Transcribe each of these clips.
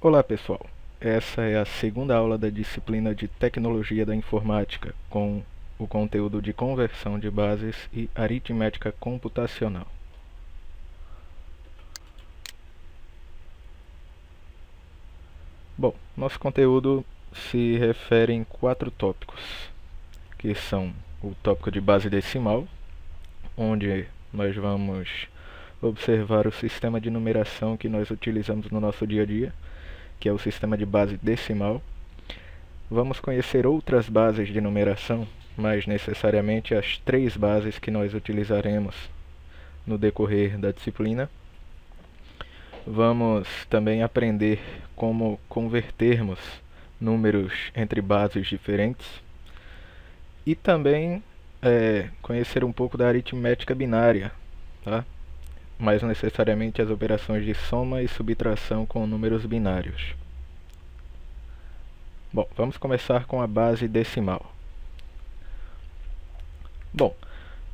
Olá pessoal, essa é a segunda aula da disciplina de Tecnologia da Informática com o conteúdo de conversão de bases e aritmética computacional. Bom, nosso conteúdo se refere em 4 tópicos, que são o tópico de base decimal, onde nós vamos observar o sistema de numeração que nós utilizamos no nosso dia a dia, que é o sistema de base decimal. Vamos conhecer outras bases de numeração, mas necessariamente as 3 bases que nós utilizaremos no decorrer da disciplina. Vamos também aprender como convertermos números entre bases diferentes e também conhecer um pouco da aritmética binária, tá? Mais necessariamente as operações de soma e subtração com números binários. Bom, vamos começar com a base decimal. Bom,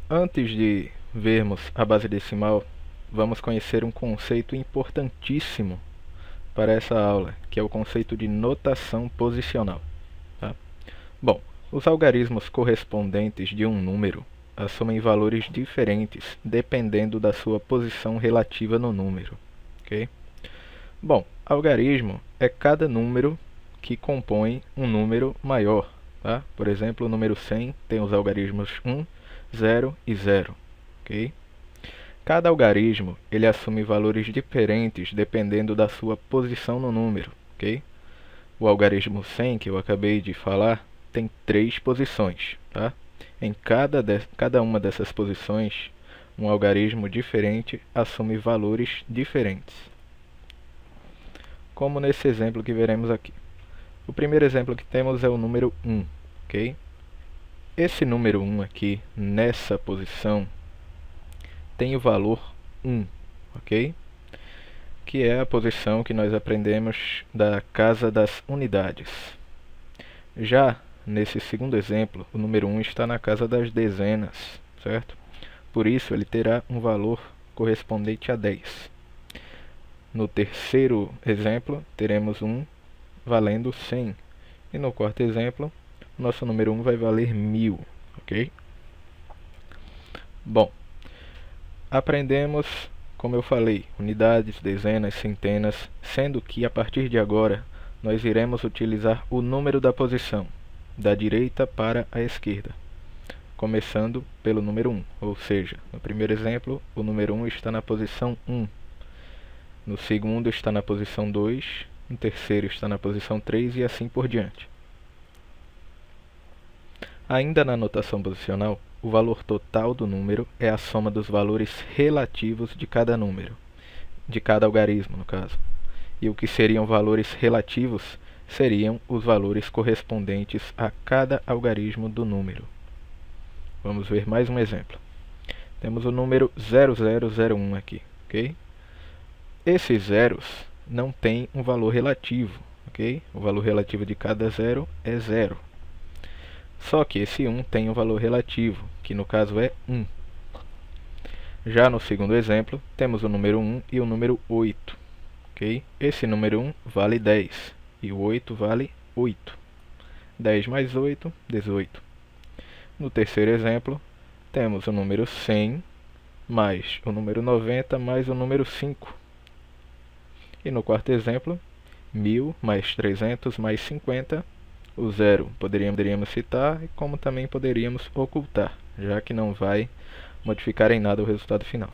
antes de vermos a base decimal, vamos conhecer um conceito importantíssimo para essa aula, que é o conceito de notação posicional. Tá? Bom, os algarismos correspondentes de um número assumem valores diferentes dependendo da sua posição relativa no número. Okay? Bom, algarismo é cada número que compõe um número maior. Tá? Por exemplo, o número 100 tem os algarismos 1, 0 e 0. Okay? Cada algarismo ele assume valores diferentes dependendo da sua posição no número. Okay? O algarismo 100, que eu acabei de falar, tem 3 posições. Tá? Em cada uma dessas posições, um algarismo diferente assume valores diferentes. Como nesse exemplo que veremos aqui. O primeiro exemplo que temos é o número 1. Okay? Esse número 1 aqui, nessa posição, tem o valor 1, ok? Que é a posição que nós aprendemos da casa das unidades. Já nesse segundo exemplo, o número 1 está na casa das dezenas, certo? Por isso, ele terá um valor correspondente a 10. No terceiro exemplo, teremos 1 valendo 100. E no quarto exemplo, nosso número 1 vai valer 1000, ok? Bom, aprendemos, como eu falei, unidades, dezenas, centenas, sendo que a partir de agora nós iremos utilizar o número da posição, da direita para a esquerda, começando pelo número 1, ou seja, no primeiro exemplo, o número 1 está na posição 1, no segundo está na posição 2, no terceiro está na posição 3 e assim por diante. Ainda na notação posicional, o valor total do número é a soma dos valores relativos de cada número, de cada algarismo, no caso. E o que seriam valores relativos seriam os valores correspondentes a cada algarismo do número. Vamos ver mais um exemplo. Temos o número 0001 aqui, ok? Esses zeros não têm um valor relativo, ok? O valor relativo de cada zero é 0. Só que esse 1 tem um valor relativo, que no caso é 1. Já no segundo exemplo, temos o número 1 e o número 8. Okay? Esse número 1 vale 10 e o 8 vale 8. 10 mais 8, 18. No terceiro exemplo, temos o número 100 mais o número 90 mais o número 5. E no quarto exemplo, 1000 mais 300 mais 50. O 0 poderíamos citar, como também poderíamos ocultar, já que não vai modificar em nada o resultado final.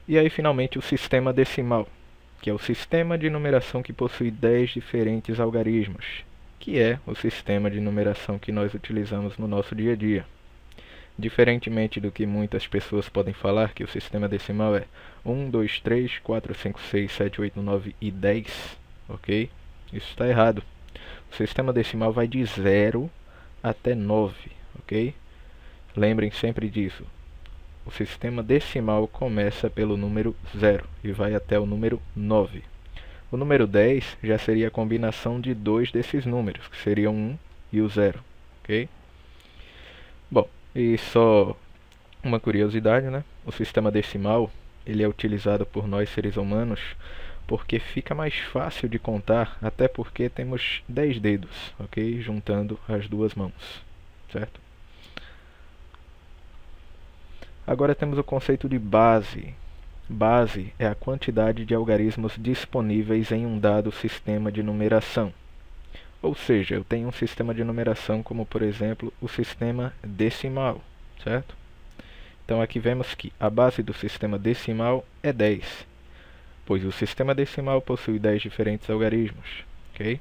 E aí, finalmente, o sistema decimal, que é o sistema de numeração que possui 10 diferentes algarismos, que é o sistema de numeração que nós utilizamos no nosso dia a dia. Diferentemente do que muitas pessoas podem falar, que o sistema decimal é 1, 2, 3, 4, 5, 6, 7, 8, 9 e 10, ok? Isso está errado. O sistema decimal vai de 0 até 9, ok? Lembrem sempre disso. O sistema decimal começa pelo número 0 e vai até o número 9. O número 10 já seria a combinação de 2 desses números, que seriam 1 e o 0, ok? Bom, e só uma curiosidade, né? O sistema decimal ele é utilizado por nós seres humanos porque fica mais fácil de contar, até porque temos 10 dedos, ok? Juntando as duas mãos, certo? Agora temos o conceito de base. Base é a quantidade de algarismos disponíveis em um dado sistema de numeração. Ou seja, eu tenho um sistema de numeração como, por exemplo, o sistema decimal, certo? Então aqui vemos que a base do sistema decimal é 10, pois o sistema decimal possui 10 diferentes algarismos, ok?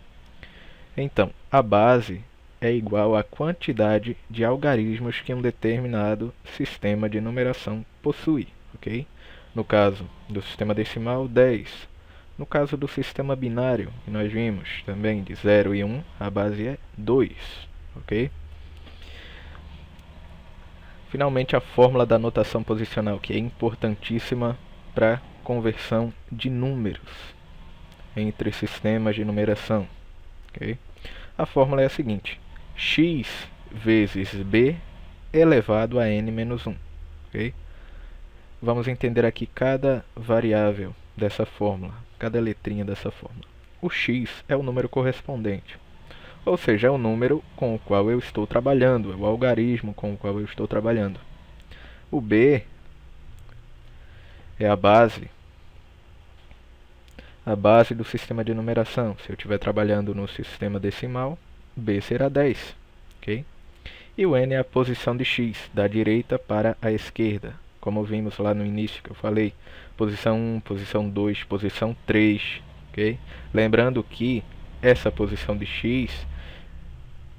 Então, a base é igual à quantidade de algarismos que um determinado sistema de numeração possui, ok? No caso do sistema decimal, 10. No caso do sistema binário, que nós vimos também de 0 e 1, a base é 2, ok? Finalmente, a fórmula da notação posicional, que é importantíssima para conversão de números entre sistemas de numeração, ok? A fórmula é a seguinte: x vezes b elevado a n menos 1, ok? Vamos entender aqui cada variável dessa fórmula, cada letrinha dessa fórmula. O x é o número correspondente, ou seja, é o número com o qual eu estou trabalhando, é o algarismo com o qual eu estou trabalhando. O b é a base do sistema de numeração. Se eu estiver trabalhando no sistema decimal, b será 10, ok? E o n é a posição de x, da direita para a esquerda, como vimos lá no início que eu falei, posição 1, posição 2, posição 3, ok? Lembrando que essa posição de x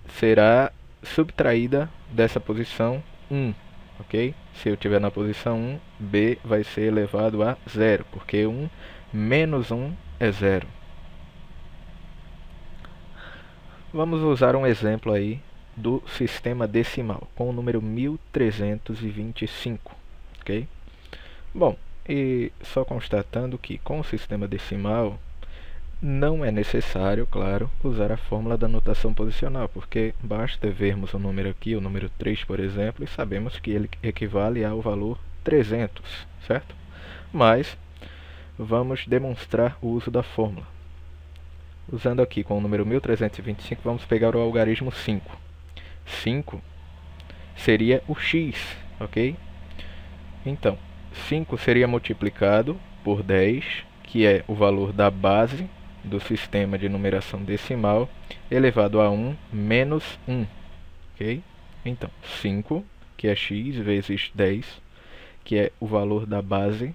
será subtraída dessa posição 1, ok? Se eu estiver na posição 1, b vai ser elevado a 0, porque 1 menos 1 é 0. Vamos usar um exemplo aí do sistema decimal, com o número 1325, ok? Bom, e só constatando que com o sistema decimal não é necessário, claro, usar a fórmula da notação posicional, porque basta vermos o número aqui, o número 3, por exemplo, e sabemos que ele equivale ao valor 300, certo? Mas vamos demonstrar o uso da fórmula. Usando aqui com o número 1325, vamos pegar o algarismo 5. 5 seria o x, ok? Então, 5 seria multiplicado por 10, que é o valor da base do sistema de numeração decimal, elevado a 1 menos 1, ok? Então, 5, que é x, vezes 10, que é o valor da base,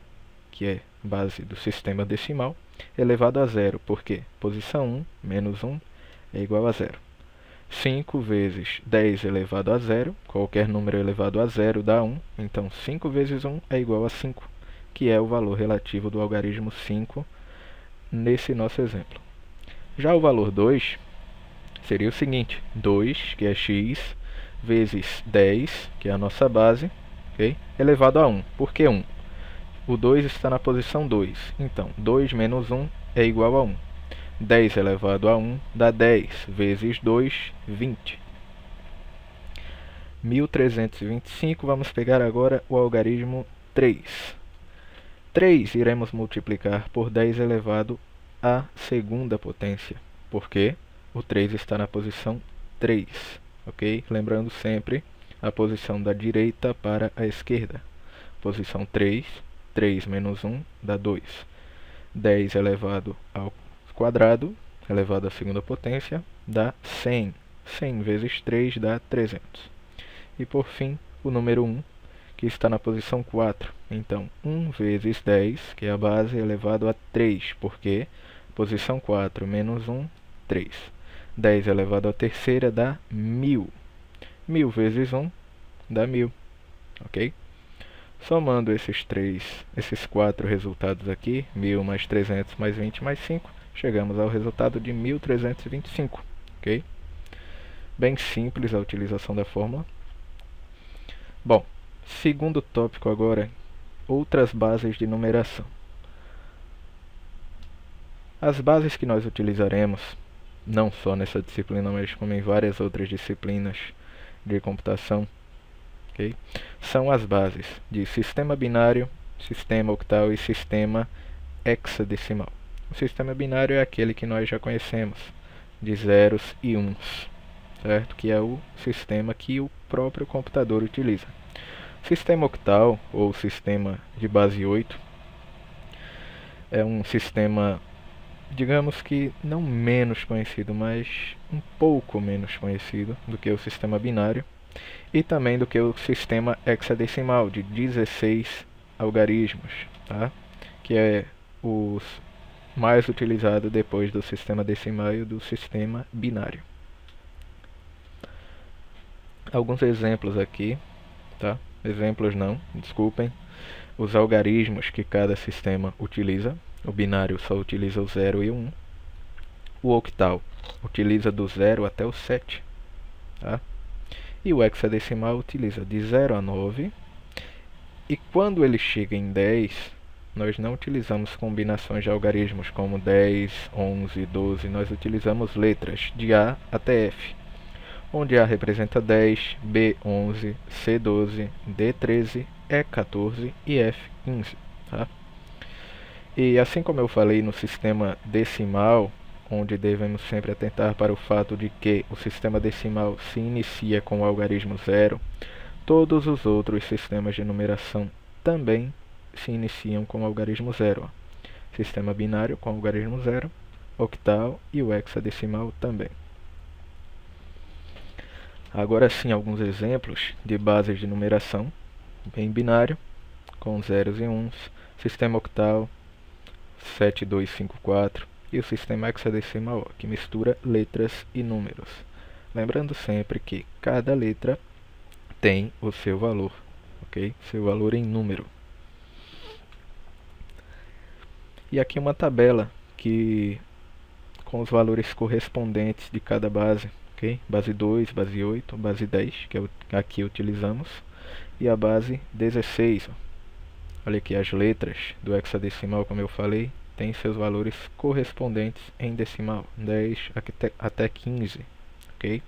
que é base do sistema decimal, elevado a 0, porque posição 1 menos 1 é igual a 0. 5 vezes 10 elevado a 0, qualquer número elevado a 0 dá 1, então 5 vezes 1 é igual a 5, que é o valor relativo do algarismo 5 nesse nosso exemplo. Já o valor 2 seria o seguinte: 2, que é x, vezes 10, que é a nossa base, okay? Elevado a 1. Por que 1? O 2 está na posição 2, então 2 menos 1 é igual a 1. 10 elevado a 1 dá 10, vezes 2, 20. 1325, vamos pegar agora o algarismo 3. 3 iremos multiplicar por 10 elevado à segunda potência, porque o 3 está na posição 3, ok? Lembrando sempre a posição da direita para a esquerda. Posição 3, 3 menos 1 dá 2. 10 elevado ao quadrado, elevado à segunda potência, dá 100. 100 vezes 3 dá 300. E por fim, o número 1, que está na posição 4. Então, 1 vezes 10, que é a base, elevado a 3, porque posição 4 menos 1, 3. 10 elevado à terceira dá 1000. 1000 vezes 1 dá 1000, ok? Somando esses 4 resultados aqui, 1000 mais 300 mais 20 mais 5, chegamos ao resultado de 1325, ok? Bem simples a utilização da fórmula. Bom, segundo tópico agora, outras bases de numeração. As bases que nós utilizaremos, não só nessa disciplina, mas como em várias outras disciplinas de computação, okay? São as bases de sistema binário, sistema octal e sistema hexadecimal. O sistema binário é aquele que nós já conhecemos, de zeros e uns, certo? Que é o sistema que o próprio computador utiliza. O sistema octal, ou sistema de base 8, é um sistema, digamos que não menos conhecido, mas um pouco menos conhecido do que o sistema binário e também do que o sistema hexadecimal de 16 algarismos, tá? Que é o mais utilizado depois do sistema decimal e do sistema binário. Alguns exemplos aqui, tá? Exemplos não, desculpem. Os algarismos que cada sistema utiliza. O binário só utiliza o 0 e o 1. O octal utiliza do 0 até o 7. Tá? E o hexadecimal utiliza de 0 a 9. E quando ele chega em 10, nós não utilizamos combinações de algarismos como 10, 11, 12. Nós utilizamos letras de A até F, onde A representa 10, B 11, C 12, D 13, E 14 e F 15. Tá? E assim como eu falei no sistema decimal, onde devemos sempre atentar para o fato de que o sistema decimal se inicia com o algarismo 0, todos os outros sistemas de numeração também se iniciam com o algarismo 0. Sistema binário com o algarismo 0, octal e o hexadecimal também. Agora sim, alguns exemplos de bases de numeração em binário, com zeros e uns, sistema octal 7254 e o sistema hexadecimal, que mistura letras e números. Lembrando sempre que cada letra tem o seu valor, ok? Seu valor em número. E aqui uma tabela com os valores correspondentes de cada base. Okay? Base 2, base 8, base 10, que aqui utilizamos, e a base 16. Olha aqui as letras do hexadecimal, como eu falei, têm seus valores correspondentes em decimal, 10 até 15. Okay?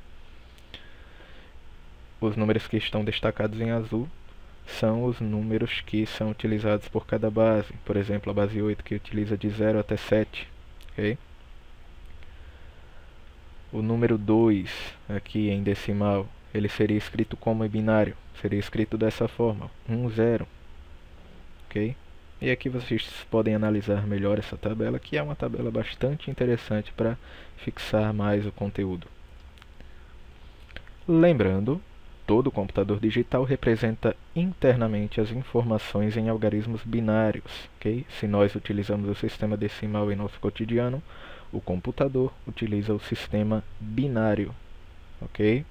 Os números que estão destacados em azul são os números que são utilizados por cada base. Por exemplo, a base 8 que utiliza de 0 até 7. Okay? O número 2, aqui em decimal, ele seria escrito como binário. Seria escrito dessa forma, 1, 0. Ok? E aqui vocês podem analisar melhor essa tabela, que é uma tabela bastante interessante para fixar mais o conteúdo. Lembrando, todo computador digital representa internamente as informações em algarismos binários. Okay? Se nós utilizamos o sistema decimal em nosso cotidiano, o computador utiliza o sistema binário. Ok?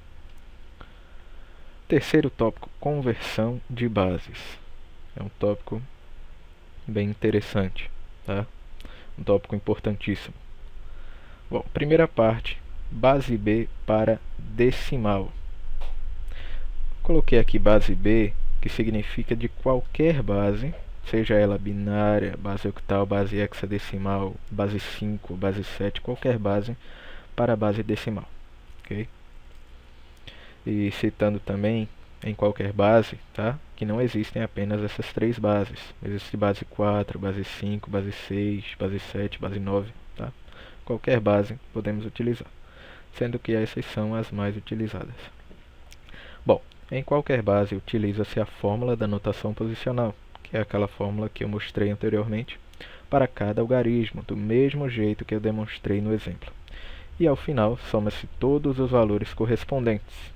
Terceiro tópico, conversão de bases. É um tópico bem interessante, tá? Um tópico importantíssimo. Bom, primeira parte, base B para decimal. Coloquei aqui base B, que significa de qualquer base, seja ela binária, base octal, base hexadecimal, base 5, base 7, qualquer base para a base decimal. Okay? E citando também em qualquer base, tá? Que não existem apenas essas três bases. Existe base 4, base 5, base 6, base 7, base 9. Tá? Qualquer base podemos utilizar, sendo que essas são as mais utilizadas. Bom, em qualquer base utiliza-se a fórmula da notação posicional, que é aquela fórmula que eu mostrei anteriormente, para cada algarismo, do mesmo jeito que eu demonstrei no exemplo. E ao final, soma-se todos os valores correspondentes.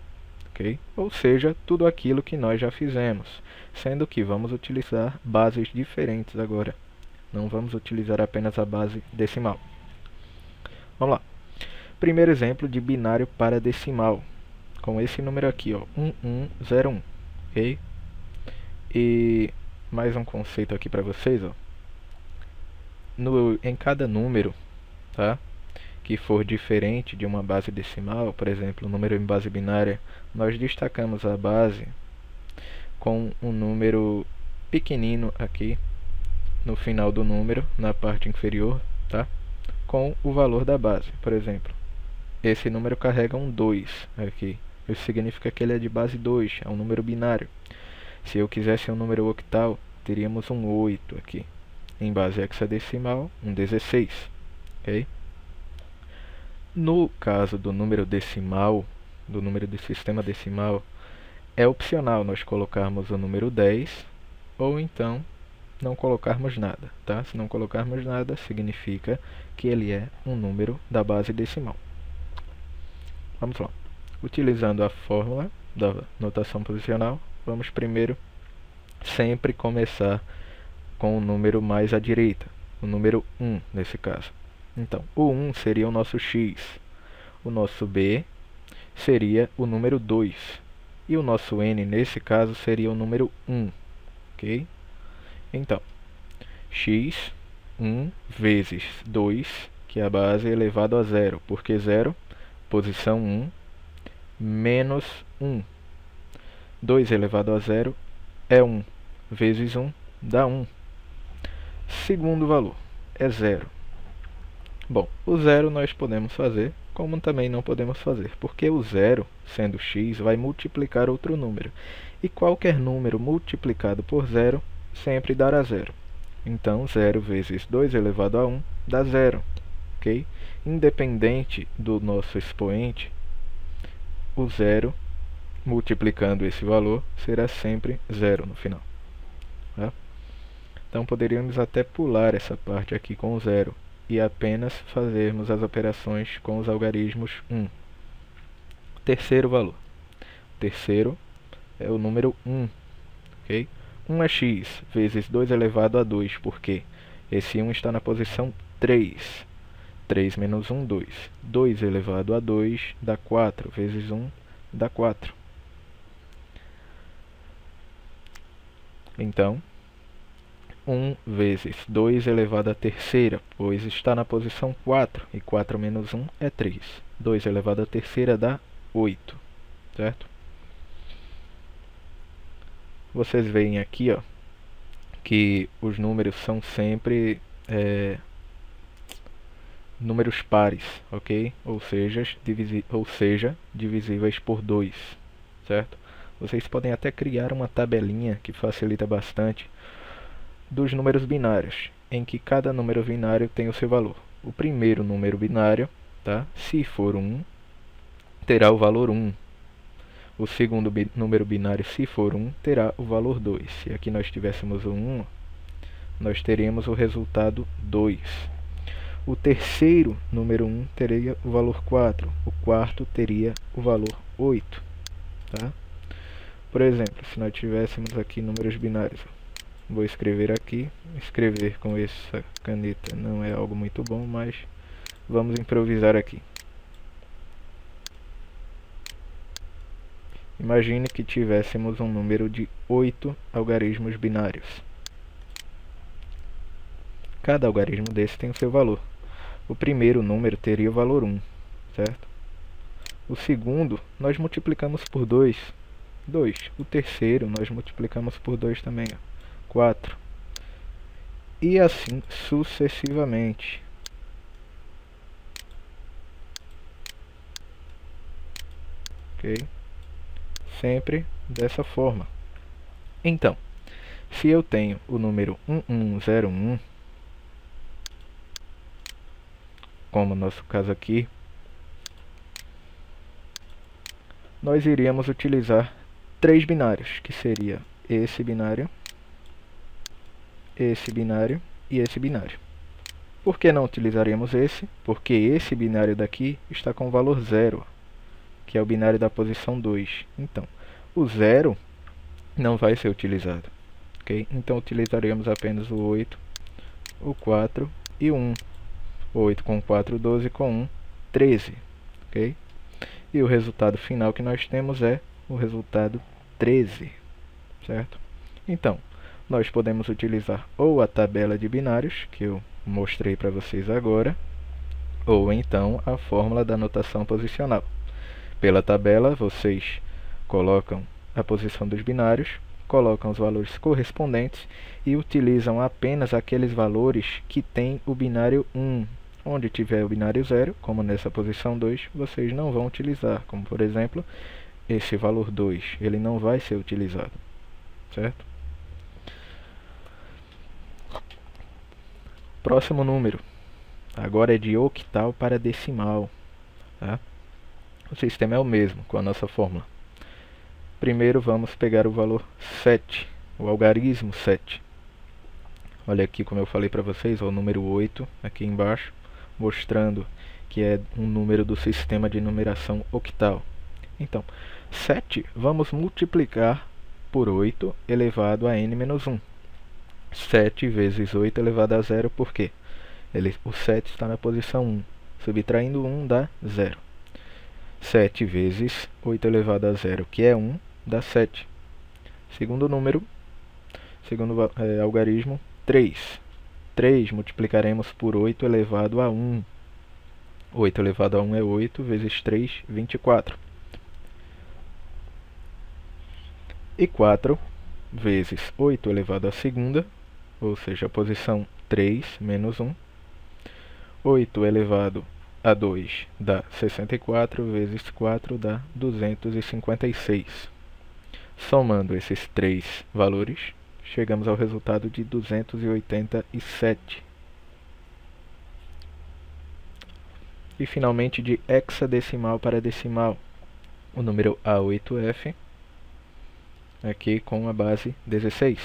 Okay? Ou seja, tudo aquilo que nós já fizemos, sendo que vamos utilizar bases diferentes agora. Não vamos utilizar apenas a base decimal. Vamos lá. Primeiro exemplo de binário para decimal, com esse número aqui, ó, 1101. Okay? E mais um conceito aqui para vocês, ó. Em cada número, tá? Que for diferente de uma base decimal, por exemplo, um número em base binária, nós destacamos a base com um número pequenino aqui no final do número, na parte inferior, tá? Com o valor da base. Por exemplo, esse número carrega um 2 aqui. Isso significa que ele é de base 2, é um número binário. Se eu quisesse um número octal, teríamos um 8 aqui. em base hexadecimal, um 16. Ok? No caso do número decimal, do número de sistema decimal, é opcional nós colocarmos o número 10 ou então não colocarmos nada, tá? Se não colocarmos nada, significa que ele é um número da base decimal. Vamos lá. Utilizando a fórmula da notação posicional, vamos primeiro sempre começar com o número mais à direita, o número 1 nesse caso. Então, o 1 seria o nosso x, o nosso b seria o número 2 e o nosso n nesse caso seria o número 1, ok? Então, x, 1 vezes 2, que é a base, elevado a 0, porque 0, posição 1, menos 1. 2 elevado a 0 é 1, vezes 1 dá 1. Segundo valor é 0. Bom, o 0 nós podemos fazer, como também não podemos fazer, porque o 0, sendo x, vai multiplicar outro número. E qualquer número multiplicado por 0 sempre dará 0. Então, 0 vezes 2 elevado a 1 dá 0. Ok? Independente do nosso expoente, o 0, multiplicando esse valor, será sempre 0 no final. Tá? Então, poderíamos até pular essa parte aqui com o 0 e apenas fazermos as operações com os algarismos 1. Terceiro valor. O terceiro é o número 1. Ok? 1 é x vezes 2 elevado a 2, porque esse 1 está na posição 3. 3 menos 1, 2. 2 elevado a 2 dá 4, vezes 1 dá 4. Então, 1 vezes 2 elevado à terceira, pois está na posição 4, e 4 menos 1 é 3. 2 elevado à terceira dá 8, certo? Vocês veem aqui, ó, que os números são sempre números pares, ok? Ou seja, divisíveis por 2, certo? Vocês podem até criar uma tabelinha que facilita bastante dos números binários, em que cada número binário tem o seu valor. O primeiro número binário, tá? Se for 1, terá o valor 1. O segundo número binário, se for 1, terá o valor 2. Se aqui nós tivéssemos o 1, nós teríamos o resultado 2. O terceiro número 1 teria o valor 4. O quarto teria o valor 8. Tá? Por exemplo, se nós tivéssemos aqui números binários, vou escrever aqui. Escrever com essa caneta não é algo muito bom, mas vamos improvisar aqui. Imagine que tivéssemos um número de 8 algarismos binários. Cada algarismo desse tem o seu valor. O primeiro número teria o valor 1, certo? O segundo, nós multiplicamos por 2, 2. O terceiro, nós multiplicamos por 2 também, 4. E assim sucessivamente. Ok? Sempre dessa forma. Então, se eu tenho o número 1101, como no nosso caso aqui, nós iríamos utilizar 3 binários, que seria esse binário e esse binário. Por que não utilizaríamos esse? Porque esse binário daqui está com o valor 0, que é o binário da posição 2. Então, o 0 não vai ser utilizado. Okay? Então, utilizaremos apenas o 8, o 4 e o 1. 8 com 4, 12, com 1, 13. Okay? E o resultado final que nós temos é o resultado 13. Certo? Então, nós podemos utilizar ou a tabela de binários, que eu mostrei para vocês agora, ou então a fórmula da notação posicional. Pela tabela, vocês colocam a posição dos binários, colocam os valores correspondentes e utilizam apenas aqueles valores que têm o binário 1. Onde tiver o binário 0, como nessa posição 2, vocês não vão utilizar. Como, por exemplo, esse valor 2, ele não vai ser utilizado. Certo? Próximo número. Agora é de octal para decimal. Tá? O sistema é o mesmo com a nossa fórmula. Primeiro vamos pegar o valor 7, o algarismo 7. Olha aqui como eu falei para vocês, o número 8 aqui embaixo, mostrando que é um número do sistema de numeração octal. Então, 7 vamos multiplicar por 8 elevado a n-1. 7 vezes 8 elevado a 0, por quê? O 7 está na posição 1. Subtraindo 1 dá 0. 7 vezes 8 elevado a 0, que é 1, dá 7. Segundo número, segundo algarismo, 3. 3 multiplicaremos por 8 elevado a 1. 8 elevado a 1 é 8, vezes 3, 24. E 4 vezes 8 elevado à segunda, ou seja, a posição 3 menos 1. 8 elevado a 2 dá 64, vezes 4 dá 256. Somando esses três valores, chegamos ao resultado de 287. E finalmente de hexadecimal para decimal, o número A8F, aqui com a base 16.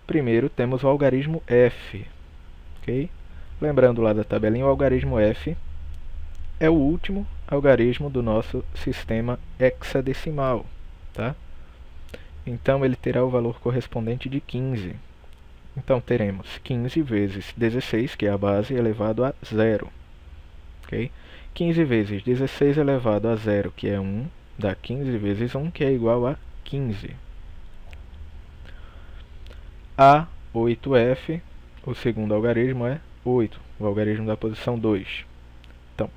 Primeiro temos o algarismo F, ok? Lembrando lá da tabelinha, o algarismo F é o último algarismo do nosso sistema hexadecimal, tá? Então ele terá o valor correspondente de 15. Então teremos 15 vezes 16, que é a base, elevado a 0. Okay? 15 vezes 16 elevado a 0, que é 1, dá 15 vezes 1, que é igual a 15. A8F, o segundo algarismo é 8, o algarismo da posição 2. Então,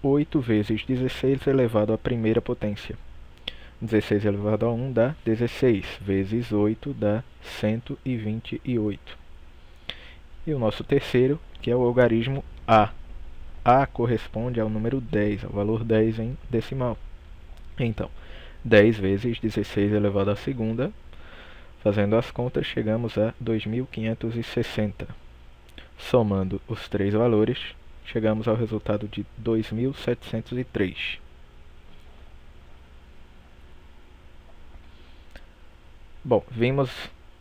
8 vezes 16 elevado à primeira potência. 16 elevado a 1 dá 16, vezes 8 dá 128. E o nosso terceiro, que é o algarismo A. A corresponde ao número 10, ao valor 10 em decimal. Então, 10 vezes 16 elevado à segunda, fazendo as contas, chegamos a 2.560. Somando os três valores, chegamos ao resultado de 2.703. Bom, vimos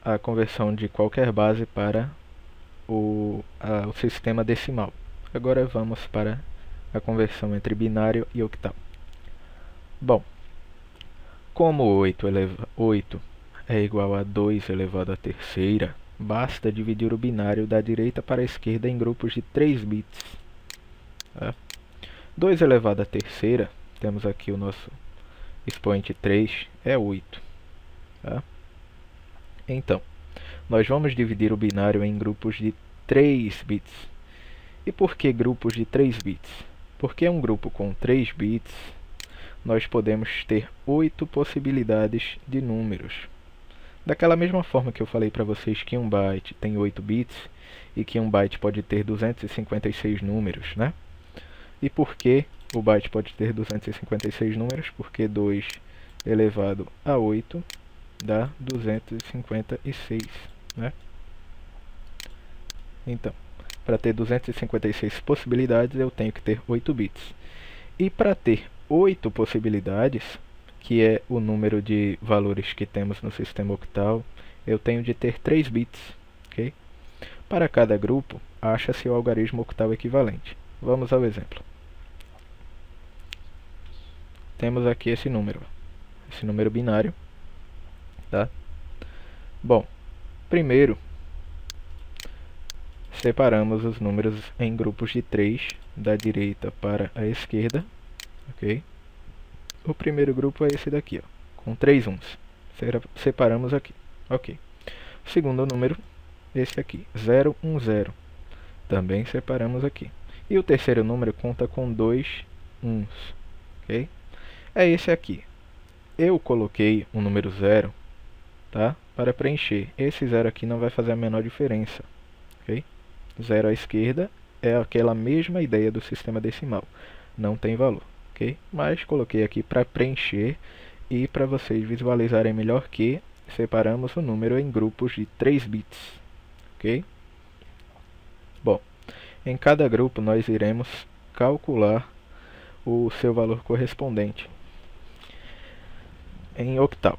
a conversão de qualquer base para o sistema decimal. Agora vamos para a conversão entre binário e octal. Bom, como 8 é igual a 2 elevado à terceira, basta dividir o binário da direita para a esquerda em grupos de 3 bits. Tá? 2 elevado à terceira, temos aqui o nosso expoente 3, é 8. Tá? Então, nós vamos dividir o binário em grupos de 3 bits. E por que grupos de 3 bits? Porque um grupo com 3 bits, nós podemos ter 8 possibilidades de números. Daquela mesma forma que eu falei para vocês que um byte tem 8 bits e que um byte pode ter 256 números, né? E por que o byte pode ter 256 números? Porque 2 elevado a 8 dá 256, né? Então, para ter 256 possibilidades, eu tenho que ter 8 bits. E para ter 8 possibilidades, que é o número de valores que temos no sistema octal, eu tenho de ter 3 bits. Okay? Para cada grupo, acha-se o algarismo octal equivalente. Vamos ao exemplo. Temos aqui esse número binário. Tá? Bom, primeiro, separamos os números em grupos de 3, da direita para a esquerda. Ok? O primeiro grupo é esse daqui, ó, com 3 uns. Separamos aqui. Ok. O segundo número, esse aqui, 0, 1, 0. Também separamos aqui. E o terceiro número conta com 2 uns. Ok? É esse aqui. Eu coloquei o número 0, tá? Para preencher. Esse 0 aqui não vai fazer a menor diferença. Ok? 0 à esquerda é aquela mesma ideia do sistema decimal. Não tem valor. Okay? Mas coloquei aqui para preencher e para vocês visualizarem melhor que separamos o número em grupos de 3 bits. Okay? Em cada grupo nós iremos calcular o seu valor correspondente em octal.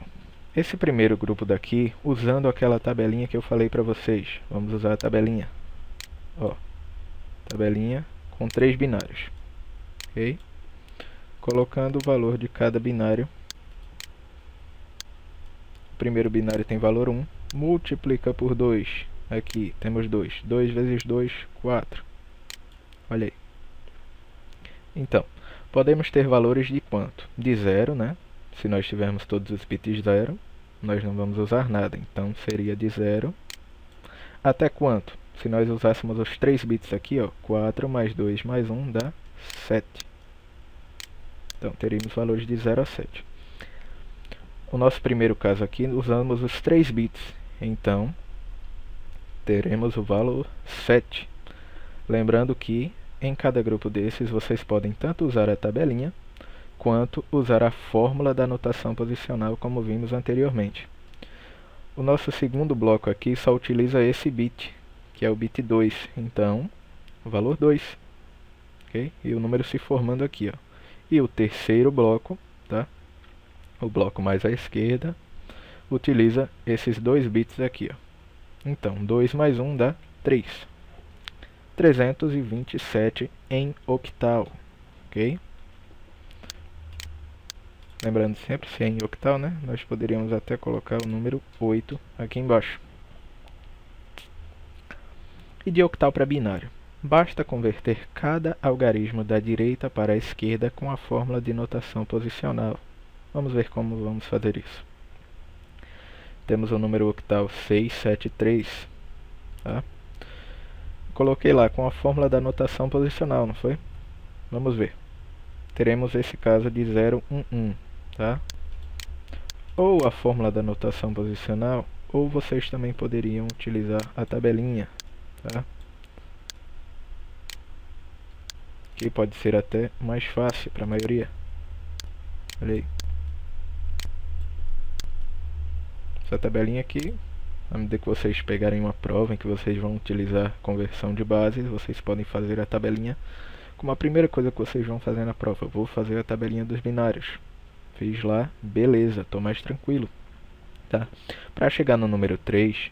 Esse primeiro grupo daqui, usando aquela tabelinha que eu falei para vocês. Vamos usar a tabelinha. Ó, tabelinha com 3 binários. Ok? Colocando o valor de cada binário. O primeiro binário tem valor 1. Multiplica por 2. Aqui temos 2. 2 vezes 2, 4. Olha aí. Então, podemos ter valores de quanto? De 0, né? Se nós tivermos todos os bits 0, nós não vamos usar nada. Então, seria de 0 até quanto? Se nós usássemos os 3 bits aqui, ó, 4 mais 2 mais 1 dá 7. Então, teríamos valores de 0 a 7. O nosso primeiro caso aqui, usamos os 3 bits. Então, teremos o valor 7. Lembrando que em cada grupo desses, vocês podem tanto usar a tabelinha, quanto usar a fórmula da notação posicional, como vimos anteriormente. O nosso segundo bloco aqui só utiliza esse bit, que é o bit 2. Então, o valor 2. Okay? E o número se formando aqui. Ó. E o terceiro bloco, tá? O bloco mais à esquerda, utiliza esses 2 bits aqui. Ó. Então, 2 mais 1 dá 3. 327 em octal. Ok? Lembrando sempre, se é em octal, né? Nós poderíamos até colocar o número 8 aqui embaixo. E de octal para binário. Basta converter cada algarismo da direita para a esquerda com a fórmula de notação posicional. Vamos ver como vamos fazer isso. Temos o número octal 673. Tá? Coloquei lá com a fórmula da notação posicional, não foi? Vamos ver. Teremos esse caso de 011. Tá? Ou a fórmula da notação posicional, ou vocês também poderiam utilizar a tabelinha, tá? Que pode ser até mais fácil para a maioria. Olha aí. Essa tabelinha aqui, à medida que vocês pegarem uma prova em que vocês vão utilizar conversão de bases, vocês podem fazer a tabelinha como a primeira coisa que vocês vão fazer na prova. Vou fazer a tabelinha dos binários. Fiz lá, beleza, estou mais tranquilo. Tá? Para chegar no número 3,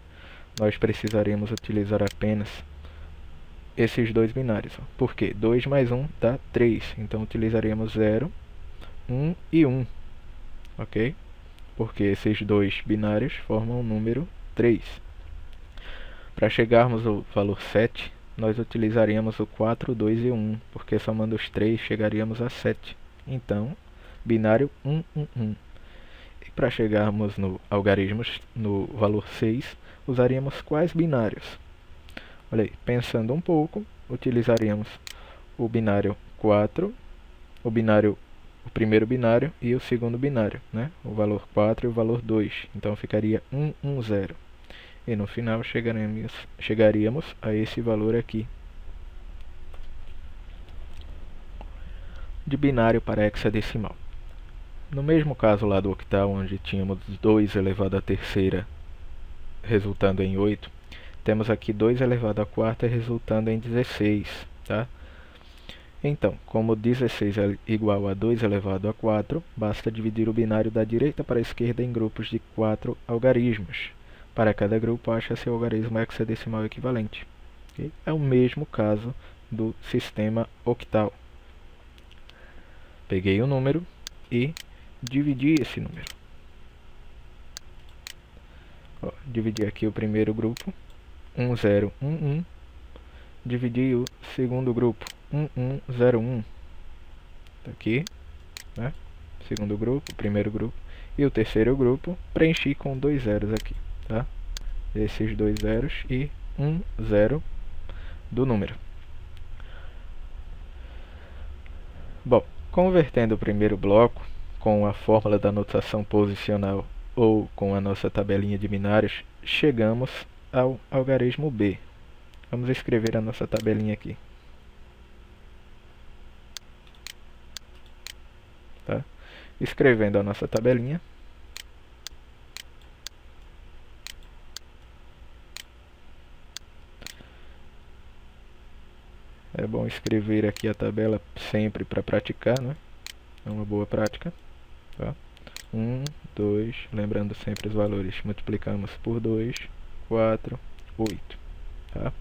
nós precisaremos utilizar apenas esses 2 binários. Ó. Por quê? 2 mais 1 dá 3. Então utilizaremos 0, 1 e 1. Ok? Porque esses 2 binários formam o número 3. Para chegarmos ao valor 7, nós utilizaríamos o 4, 2 e 1. Porque somando os 3 chegaríamos a 7. Então, binário 1, 1, 1. E para chegarmos no algarismos, no valor 6, usaríamos quais binários? Olha aí, pensando um pouco, utilizaríamos o binário 4, o primeiro binário e o segundo binário, né? O valor 4 e o valor 2. Então ficaria 1, 1, 0. E no final chegaríamos a esse valor aqui. De binário para hexadecimal. No mesmo caso lá do octal, onde tínhamos 2 elevado à terceira resultando em 8, temos aqui 2 elevado à quarta resultando em 16. Tá? Então, como 16 é igual a 2 elevado a 4, basta dividir o binário da direita para a esquerda em grupos de 4 algarismos. Para cada grupo, acha-se o algarismo hexadecimal equivalente. Okay? É o mesmo caso do sistema octal. Peguei o número e dividi esse número. Ó, dividi aqui o primeiro grupo, 1, 0, 1, 1. Dividi o segundo grupo, 1, 1, 0, 1. Tá aqui, né? Segundo grupo, primeiro grupo. E o terceiro grupo, preenchi com 2 zeros aqui, tá? Esses 2 zeros e 1, 0 do número. Bom, convertendo o primeiro bloco com a fórmula da notação posicional ou com a nossa tabelinha de binários, chegamos ao algarismo B. Vamos escrever a nossa tabelinha aqui. Tá? Escrevendo a nossa tabelinha, É bom escrever aqui a tabela sempre para praticar, né? É uma boa prática. Tá? 1, 2, lembrando sempre os valores. Multiplicamos por 2, 4, 8. Tá?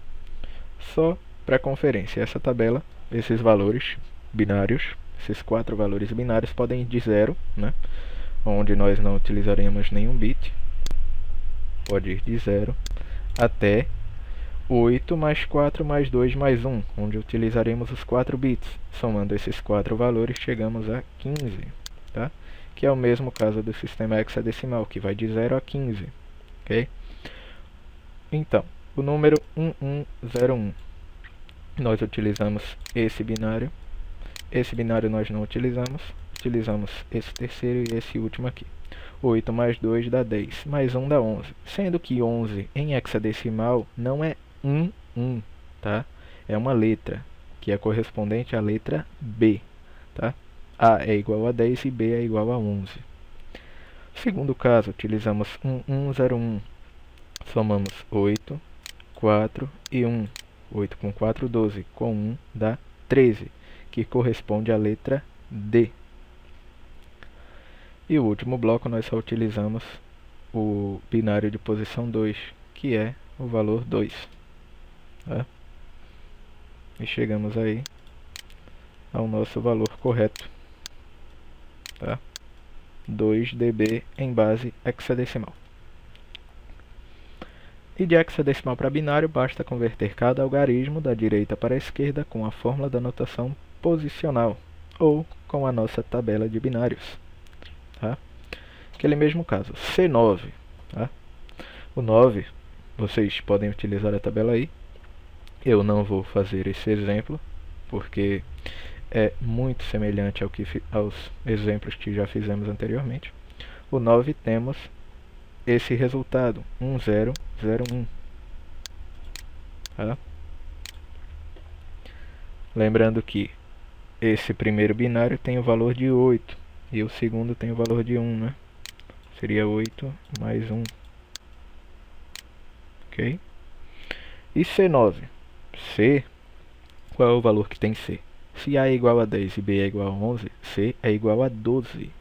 Só para conferência, essa tabela, esses valores binários, esses 4 valores binários podem ir de 0, né? Onde nós não utilizaremos nenhum bit. Pode ir de 0 até 8 mais 4 mais 2 mais 1, onde utilizaremos os 4 bits. Somando esses 4 valores, chegamos a 15, tá? Que é o mesmo caso do sistema hexadecimal, que vai de 0 a 15. Ok? Então, o número 1101, nós utilizamos esse binário. Esse binário nós não utilizamos. Utilizamos esse terceiro e esse último aqui. 8 mais 2 dá 10, mais 1 dá 11. Sendo que 11 em hexadecimal não é 1, tá? É uma letra, que é correspondente à letra B, tá? A é igual a 10 e B é igual a 11. Segundo caso, utilizamos 1101. Somamos 8, 4 e 1. 8 com 4, 12. Com 1 dá 13, que corresponde à letra D. E o último bloco nós só utilizamos o binário de posição 2, que é o valor 2. Tá? E chegamos aí ao nosso valor correto. Tá? 2 dB em base hexadecimal. E de hexadecimal para binário, basta converter cada algarismo da direita para a esquerda com a fórmula da notação posicional, ou com a nossa tabela de binários. Tá? Aquele mesmo caso, C9. Tá? O 9, vocês podem utilizar a tabela aí. Eu não vou fazer esse exemplo, porque é muito semelhante aos exemplos que já fizemos anteriormente. O 9 temos esse resultado, 1001. Tá? Lembrando que esse primeiro binário tem o valor de 8 e o segundo tem o valor de 1, né? Seria 8 mais 1. Ok? E C9? C, qual é o valor que tem C? Se A é igual a 10 e B é igual a 11, C é igual a 12.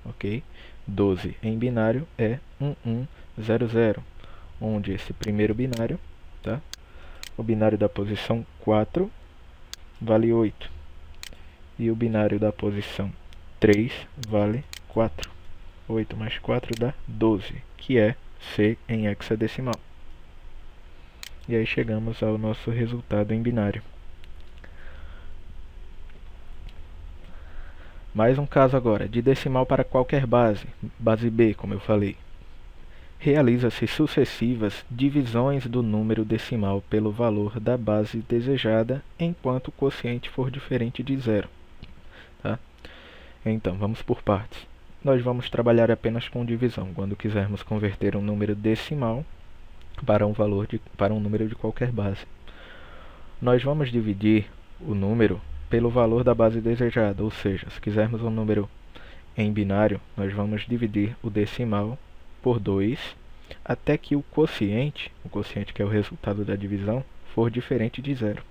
Ok? 12 em binário é 1100, onde esse primeiro binário, tá? O binário da posição 4 vale 8 e o binário da posição 3 vale 4. 8 mais 4 dá 12, que é C em hexadecimal. E aí chegamos ao nosso resultado em binário. Mais um caso agora, de decimal para qualquer base, base B, como eu falei. Realiza-se sucessivas divisões do número decimal pelo valor da base desejada, enquanto o quociente for diferente de 0. Tá? Então, vamos por partes. Nós vamos trabalhar apenas com divisão, quando quisermos converter um número decimal para um número de qualquer base. Nós vamos dividir o número pelo valor da base desejada, ou seja, se quisermos um número em binário, nós vamos dividir o decimal por 2 até que o quociente que é o resultado da divisão, for diferente de 0.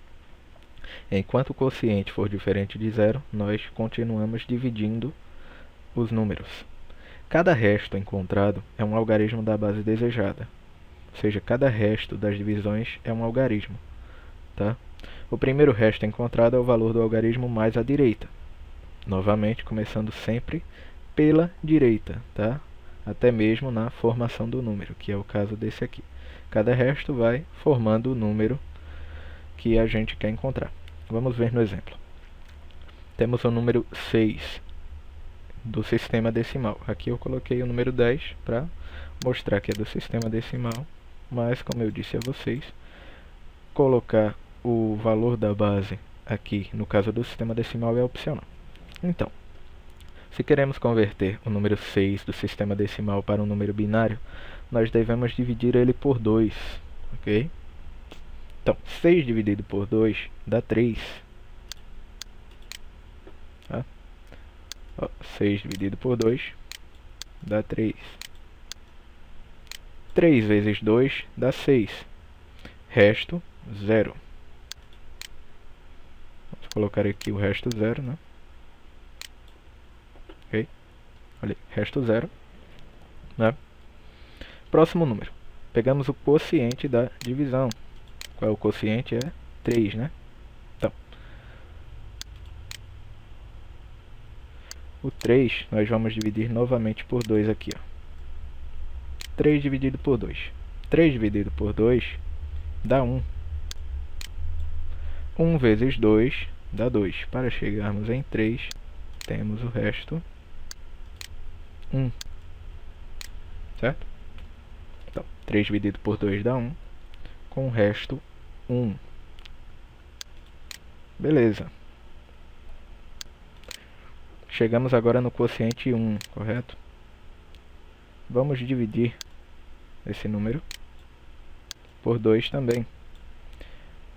Enquanto o quociente for diferente de 0, nós continuamos dividindo os números. Cada resto encontrado é um algarismo da base desejada, ou seja, cada resto das divisões é um algarismo. Tá? O primeiro resto encontrado é o valor do algarismo mais à direita. Novamente, começando sempre pela direita, tá? Até mesmo na formação do número, que é o caso desse aqui. Cada resto vai formando o número que a gente quer encontrar. Vamos ver no exemplo. Temos o número 6 do sistema decimal. Aqui eu coloquei o número 10 para mostrar que é do sistema decimal, mas como eu disse a vocês, colocar o valor da base aqui, no caso do sistema decimal, é opcional. Então, se queremos converter o número 6 do sistema decimal para um número binário, nós devemos dividir ele por 2, ok? Então, 6 dividido por 2 dá 3. Tá? 6 dividido por 2 dá 3. 3 vezes 2 dá 6. Resto, 0. colocar aqui o resto 0, né? Ok? Olha aí, resto 0, né? Próximo número. Pegamos o quociente da divisão. Qual é o quociente? É 3, né? Então, o 3 nós vamos dividir novamente por 2 aqui, ó. 3 dividido por 2. 3 dividido por 2 dá 1. 1 vezes 2 dá 2. Para chegarmos em 3, temos o resto 1. Certo? Então, 3 dividido por 2 dá 1. Com o resto 1. Beleza. Chegamos agora no quociente 1, correto? Vamos dividir esse número por 2 também.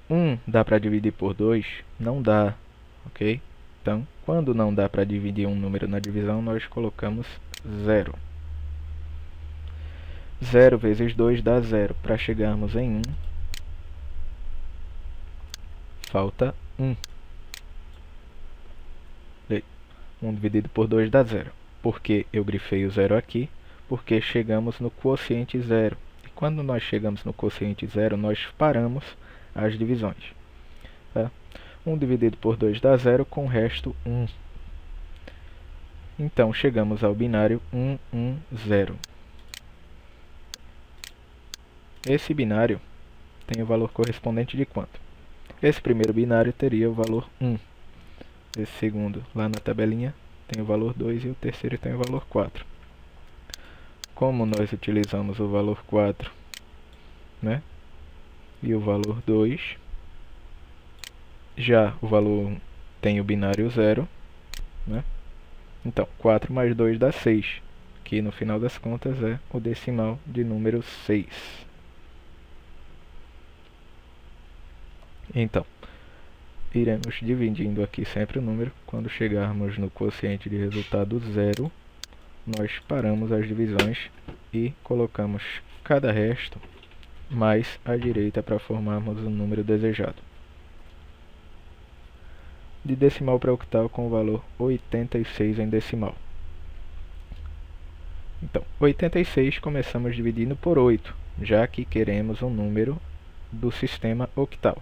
1 dá para dividir por 2? Não dá, ok? Então, quando não dá para dividir um número na divisão, nós colocamos 0. 0 vezes 2 dá 0. Para chegarmos em 1, falta 1. 1 dividido por 2 dá 0. Por que eu grifei o 0 aqui? Porque chegamos no quociente 0. E quando nós chegamos no quociente 0, nós paramos as divisões. Tá? 1 dividido por 2 dá 0, com o resto 1. Então, chegamos ao binário 1, 1, 0. Esse binário tem o valor correspondente de quanto? Esse primeiro binário teria o valor 1. Esse segundo, lá na tabelinha, tem o valor 2 e o terceiro tem o valor 4. Como nós utilizamos o valor 4, né, e o valor 2, já o valor 1 tem o binário 0, né? Então, 4 mais 2 dá 6, que no final das contas é o decimal de número 6. Então, iremos dividindo aqui sempre o número. Quando chegarmos no quociente de resultado 0, nós paramos as divisões e colocamos cada resto mais à direita para formarmos o número desejado. De decimal para octal com o valor 86 em decimal. Então, 86 começamos dividindo por 8, já que queremos um número do sistema octal.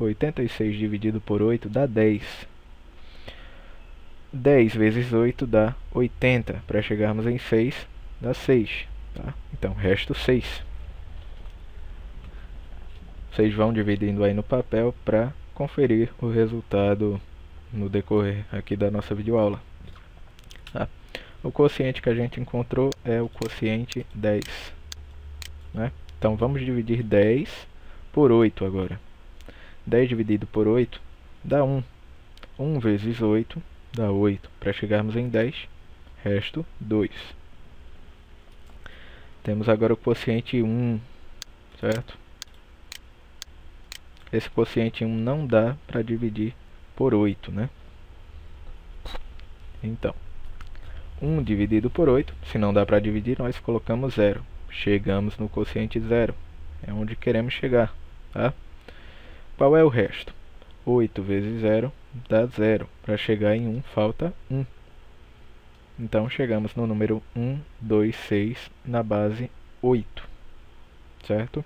86 dividido por 8 dá 10. 10 vezes 8 dá 80. Para chegarmos em 6, dá 6. Tá? Então, resto 6. Vocês vão dividindo aí no papel para conferir o resultado no decorrer aqui da nossa videoaula. Tá? O quociente que a gente encontrou é o quociente 10. Né? Então, vamos dividir 10 por 8 agora. 10 dividido por 8 dá 1. 1 vezes 8 dá 8. Para chegarmos em 10, resto 2. Temos agora o quociente 1, certo? Esse quociente 1 não dá para dividir por 8, né? Então, 1 dividido por 8, se não dá para dividir, nós colocamos 0. Chegamos no quociente 0. É onde queremos chegar, tá? Qual é o resto? 8 vezes 0 dá 0. Para chegar em 1, falta 1. Então, chegamos no número 1, 2, 6, na base 8. Certo?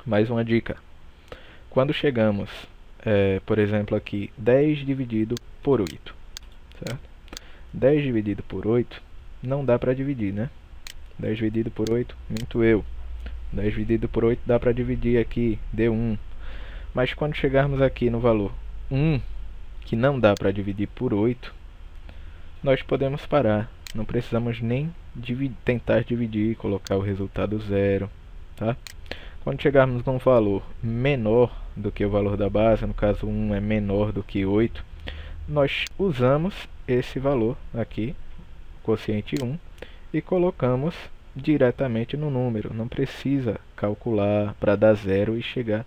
Mais uma dica. Quando chegamos, por exemplo, aqui, 10 dividido por 8. Certo? 10 dividido por 8 não dá para dividir, né? 10 dividido por 8, minto eu. 10 dividido por 8 dá para dividir aqui, deu 1. Mas quando chegarmos aqui no valor 1, que não dá para dividir por 8, nós podemos parar. Não precisamos nem tentar dividir e colocar o resultado 0. Tá? Quando chegarmos num valor menor do que o valor da base, no caso 1 é menor do que 8, nós usamos esse valor aqui, quociente 1, e colocamos diretamente no número. Não precisa calcular para dar 0 e chegar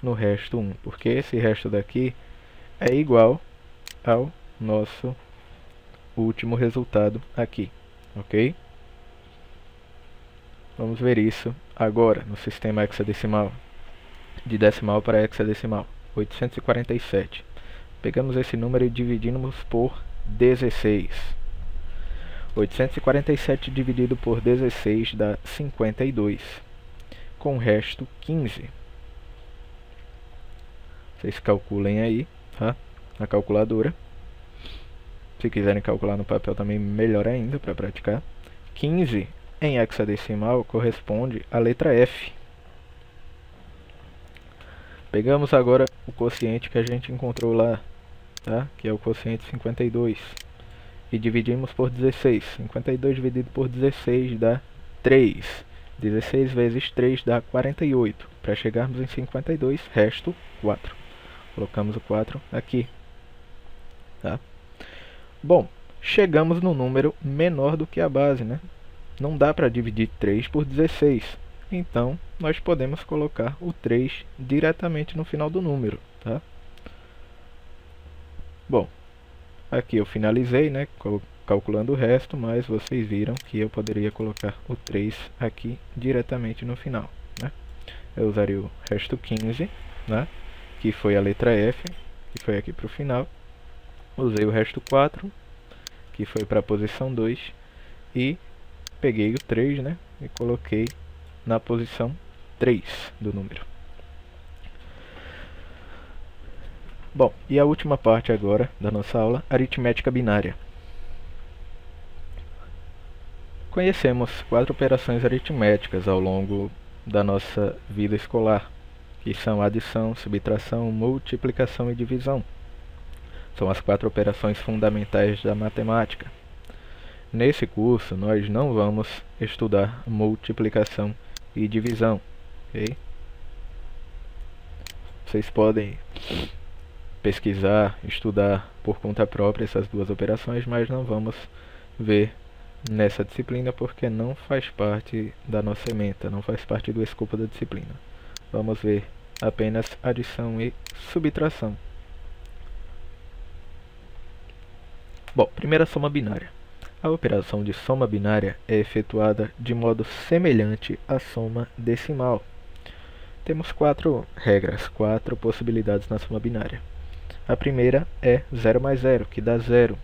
no resto 1, porque esse resto daqui é igual ao nosso último resultado aqui, ok? Vamos ver isso agora no sistema hexadecimal, de decimal para hexadecimal. 847. Pegamos esse número e dividimos por 16. 847 dividido por 16 dá 52, com o resto 15. Vocês calculem aí, tá? Na calculadora. Se quiserem calcular no papel também, melhor ainda para praticar. 15 em hexadecimal corresponde à letra F. Pegamos agora o quociente que a gente encontrou lá, tá? Que é o quociente 52. E dividimos por 16. 52 dividido por 16 dá 3. 16 vezes 3 dá 48. Para chegarmos em 52, resto 4. Colocamos o 4 aqui. Tá? Bom, chegamos no número menor do que a base, né? Não dá para dividir 3 por 16. Então, nós podemos colocar o 3 diretamente no final do número. Tá? Bom, aqui eu finalizei, né, calculando o resto, mas vocês viram que eu poderia colocar o 3 aqui diretamente no final. Né? Eu usaria o resto 15, né, que foi a letra F, que foi aqui para o final. Usei o resto 4, que foi para a posição 2, e peguei o 3, né, e coloquei na posição 3 do número. Bom, e a última parte agora da nossa aula, aritmética binária. Conhecemos 4 operações aritméticas ao longo da nossa vida escolar, que são adição, subtração, multiplicação e divisão. São as 4 operações fundamentais da matemática. Nesse curso, nós não vamos estudar multiplicação e divisão, ok? Vocês podem pesquisar, estudar por conta própria essas duas operações, mas não vamos ver nessa disciplina porque não faz parte da nossa ementa, não faz parte do escopo da disciplina. Vamos ver apenas adição e subtração. Bom, primeira soma binária. A operação de soma binária é efetuada de modo semelhante à soma decimal. Temos 4 regras, 4 possibilidades na soma binária. A primeira é 0 mais 0, que dá 0.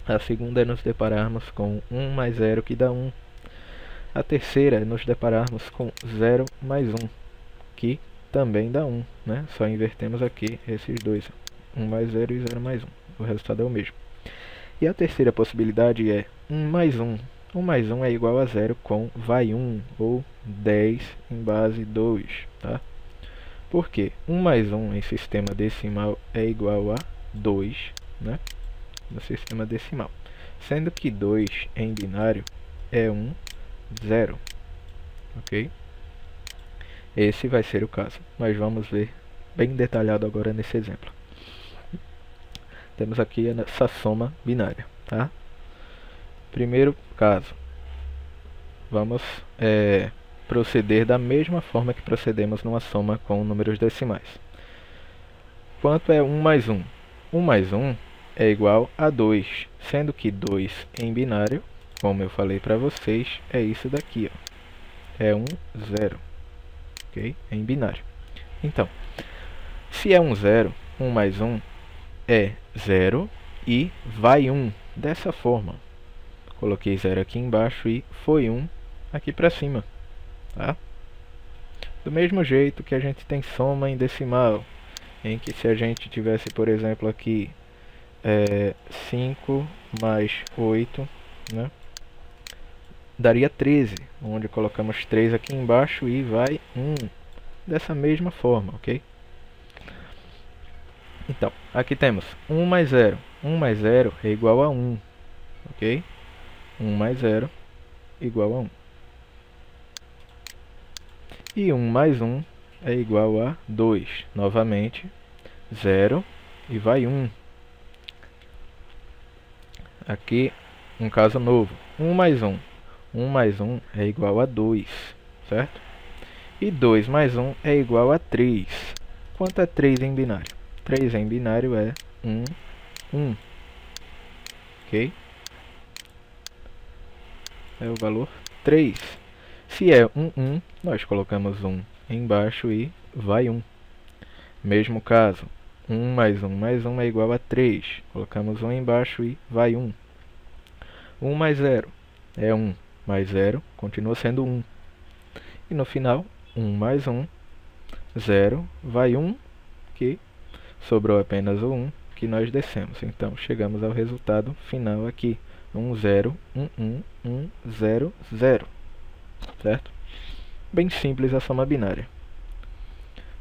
A segunda é nos depararmos com 1 mais 0, que dá 1. A terceira é nos depararmos com 0 mais 1, que também dá 1. Né? Só invertemos aqui esses dois, 1 mais 0 e 0 mais 1. O resultado é o mesmo. E a terceira possibilidade é 1 mais 1. 1 mais 1 é igual a 0 com vai 1, ou 10 em base 2. Tá? Por quê? 1 mais 1 em sistema decimal é igual a 2, né? No sistema decimal. Sendo que 2 em binário é 1, 0. Ok? Esse vai ser o caso. Nós vamos ver bem detalhado agora nesse exemplo. Temos aqui essa soma binária, tá? Primeiro caso, vamos proceder da mesma forma que procedemos numa soma com números decimais. Quanto é 1 mais 1? 1 mais 1 é igual a 2, sendo que 2 em binário, como eu falei para vocês, é isso daqui, ó. É 1, 0, ok? Em binário. Então, se é 1, 0, 1 mais 1 é 0 e vai 1, dessa forma. Coloquei 0 aqui embaixo e foi 1 aqui para cima. Tá? Do mesmo jeito que a gente tem soma em decimal, em que se a gente tivesse, por exemplo, aqui 5 mais 8, né, daria 13, onde colocamos 3 aqui embaixo e vai 1, dessa mesma forma, ok? Então, aqui temos 1 mais 0. 1 mais 0 é igual a 1, ok? 1 mais 0 igual a 1. E 1 mais 1 é igual a 2. Novamente, 0 e vai 1. Aqui, um caso novo. 1 mais 1. 1 mais 1 é igual a 2, certo? E 2 mais 1 é igual a 3. Quanto é 3 em binário? 3 em binário é 1, 1. Ok? É o valor 3. Se é 1, 1, nós colocamos 1 embaixo e vai 1. Mesmo caso, 1 mais 1 mais 1 é igual a 3. Colocamos 1 embaixo e vai 1. 1 mais 0 é 1 mais 0, continua sendo 1. E no final, 1 mais 1, 0, vai 1, que sobrou apenas o 1, que nós descemos. Então, chegamos ao resultado final aqui. 1, 0, 1, 1, 1, 0, 0. Certo? Bem simples a soma binária.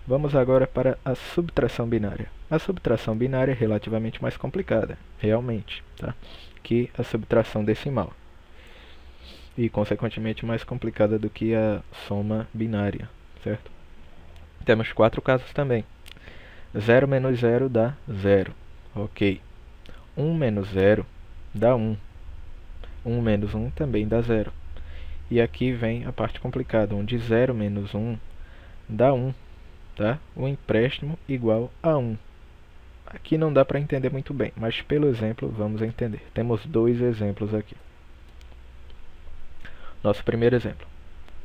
Vamos agora para a subtração binária. A subtração binária é relativamente mais complicada, realmente, tá? Que a subtração decimal. E, consequentemente, mais complicada do que a soma binária, certo? Temos 4 casos também. 0 menos 0 dá 0. Ok. 1 menos 0 dá 1. 1 menos 1 também dá 0. E aqui vem a parte complicada, onde 0 menos 1 dá 1. Tá? O empréstimo igual a 1. Aqui não dá para entender muito bem, mas pelo exemplo vamos entender. Temos 2 exemplos aqui. Nosso primeiro exemplo.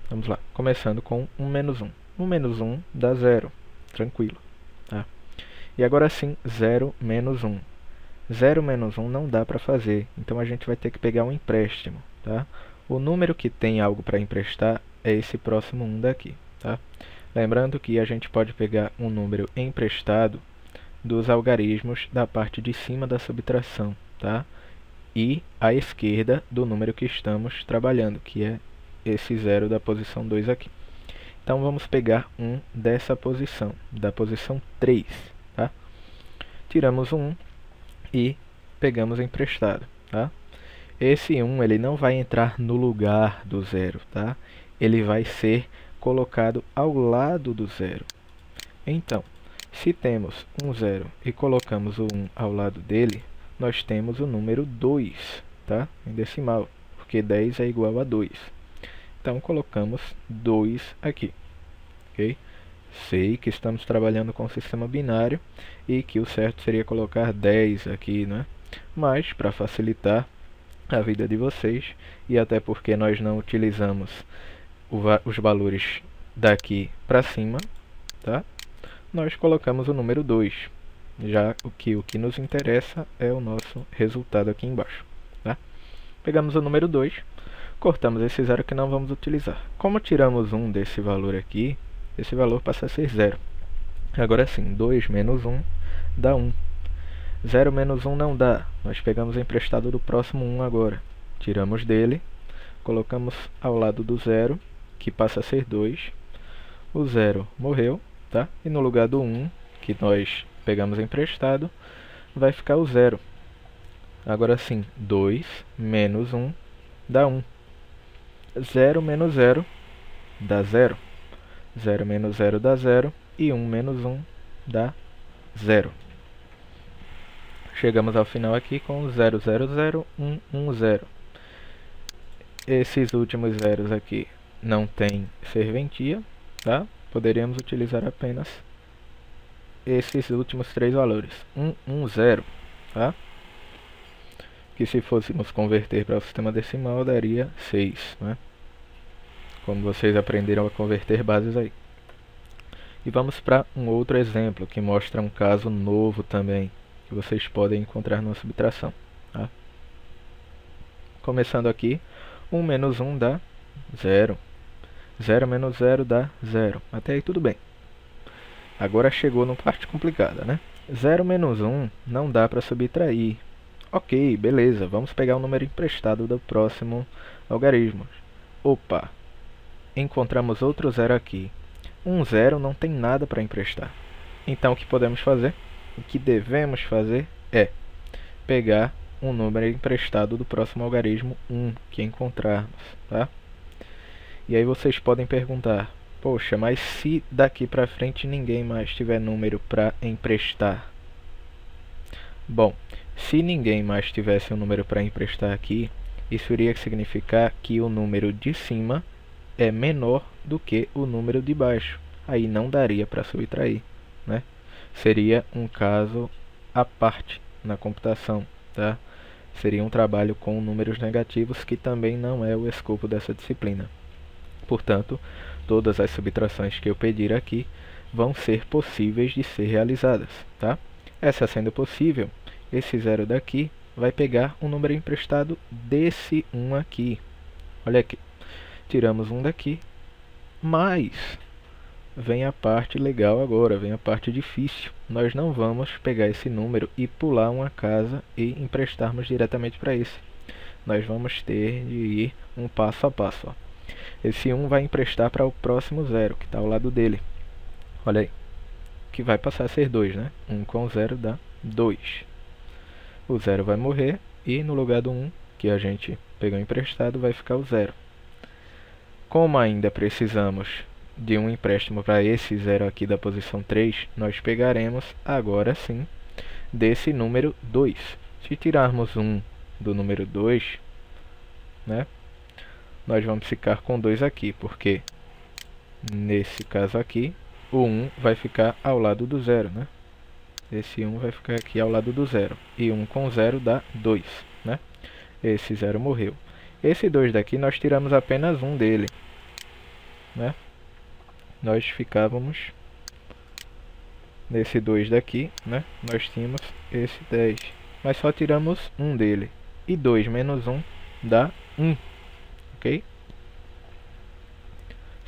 Vamos lá, começando com 1 menos 1. 1 menos 1 dá 0. Tranquilo. Tá? E agora sim, 0 menos 1. 0 menos 1 não dá para fazer, então a gente vai ter que pegar um empréstimo. Tá? O número que tem algo para emprestar é esse próximo 1 daqui. Tá? Lembrando que a gente pode pegar um número emprestado dos algarismos da parte de cima da subtração, tá? E à esquerda do número que estamos trabalhando, que é esse 0 da posição 2 aqui. Então vamos pegar um dessa posição, da posição 3, tá? Tiramos o 1 e pegamos emprestado, tá? Esse 1 ele não vai entrar no lugar do 0, tá? Ele vai ser colocado ao lado do 0. Então, se temos um 0 e colocamos o 1 ao lado dele, nós temos o número 2, tá? Em decimal, porque 10 é igual a 2. Então, colocamos 2 aqui, ok? Sei que estamos trabalhando com o sistema binário e que o certo seria colocar 10 aqui, né? Mas, para facilitar a vida de vocês, e até porque nós não utilizamos os valores daqui para cima, tá? Nós colocamos o número 2, já o que nos interessa é o nosso resultado aqui embaixo, tá? Pegamos o número 2, cortamos esse 0 que não vamos utilizar. Como tiramos 1 desse valor aqui, esse valor passa a ser 0. Agora sim, 2 menos 1 dá 1. 0 menos 1 não dá, nós pegamos o emprestado do próximo 1 agora. Tiramos dele, colocamos ao lado do 0, que passa a ser 2. O 0 morreu, tá? E no lugar do 1, que nós pegamos emprestado, vai ficar o 0. Agora sim, 2 menos 1 dá 1. 0 menos 0 dá 0. 0 menos 0 dá 0. E 1 menos 1 dá 0. Chegamos ao final aqui com 0, 0, 0, 1, 1, 0. Esses últimos zeros aqui não tem serventia, tá? Poderíamos utilizar apenas esses últimos 3 valores. 1, 1, 0, tá? Que se fôssemos converter para o sistema decimal daria 6, né? Como vocês aprenderam a converter bases aí. E vamos para um outro exemplo que mostra um caso novo também, que vocês podem encontrar na subtração, tá? Começando aqui, 1 menos 1 dá 0. 0 menos 0 dá 0. Até aí tudo bem. Agora chegou na parte complicada, né? 0 menos 1 não dá para subtrair. Ok, beleza. Vamos pegar o número emprestado do próximo algarismo. Opa! Encontramos outro 0 aqui. 1 0 não tem nada para emprestar. Então o que podemos fazer? O que devemos fazer é pegar um número emprestado do próximo algarismo 1 que encontrarmos, tá? E aí vocês podem perguntar, poxa, mas se daqui para frente ninguém mais tiver número para emprestar? Bom, se ninguém mais tivesse um número para emprestar aqui, isso iria significar que o número de cima é menor do que o número de baixo. Aí não daria para subtrair, né? Seria um caso à parte na computação, tá? Seria um trabalho com números negativos, que também não é o escopo dessa disciplina. Portanto, todas as subtrações que eu pedir aqui vão ser possíveis de ser realizadas, tá? Essa sendo possível, esse 0 daqui vai pegar um número emprestado desse 1 aqui. Olha aqui, tiramos 1 daqui, mas vem a parte legal agora, vem a parte difícil. Nós não vamos pegar esse número e pular uma casa e emprestarmos diretamente para esse. Nós vamos ter de ir um passo a passo. Ó. Esse 1 vai emprestar para o próximo 0, que está ao lado dele. Olha aí, que vai passar a ser 2, né? 1 com 0 dá 2. O 0 vai morrer e no lugar do 1, que a gente pegou emprestado, vai ficar o 0. Como ainda precisamos de um empréstimo para esse 0 aqui da posição 3, nós pegaremos agora sim desse número 2. Se tirarmos 1 do número 2, né, nós vamos ficar com 2 aqui, porque nesse caso aqui, o 1 vai ficar ao lado do 0, né? Esse 1 vai ficar aqui ao lado do 0. E 1 com 0 dá 2, né? Esse 0 morreu. Esse 2 daqui nós tiramos apenas 1 dele, né? Nós ficávamos nesse 2 daqui, né? Nós tínhamos esse 10, mas só tiramos 1 dele. E 2 menos 1 dá 1, ok?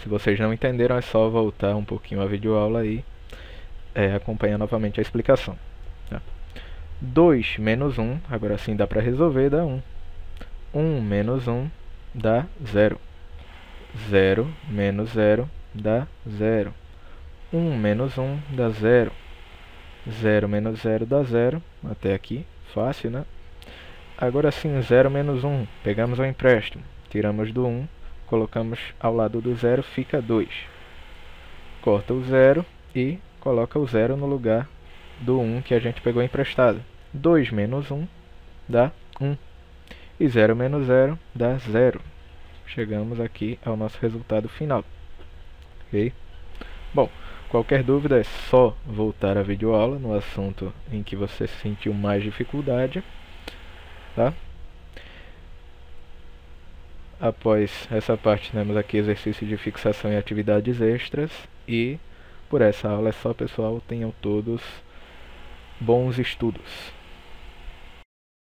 Se vocês não entenderam, é só voltar um pouquinho a videoaula aí acompanhar novamente a explicação. Tá? 2 menos 1, agora sim dá para resolver, dá 1. 1 menos 1 dá 0. 0 menos 0 dá 0. 1 menos 1 dá 0. 0 menos 0 dá 0. Até aqui, fácil, né? Agora sim, 0 menos 1. Pegamos o empréstimo. Tiramos do 1. Colocamos ao lado do 0, fica 2. Corta o 0 e coloca o 0 no lugar do 1 que a gente pegou emprestado. 2 menos 1 dá 1. E 0 menos 0 dá 0. Chegamos aqui ao nosso resultado final. Ok? Bom, qualquer dúvida é só voltar à videoaula no assunto em que você sentiu mais dificuldade. Tá? Após essa parte, temos aqui exercício de fixação e atividades extras. E por essa aula é só, pessoal. Tenham todos bons estudos.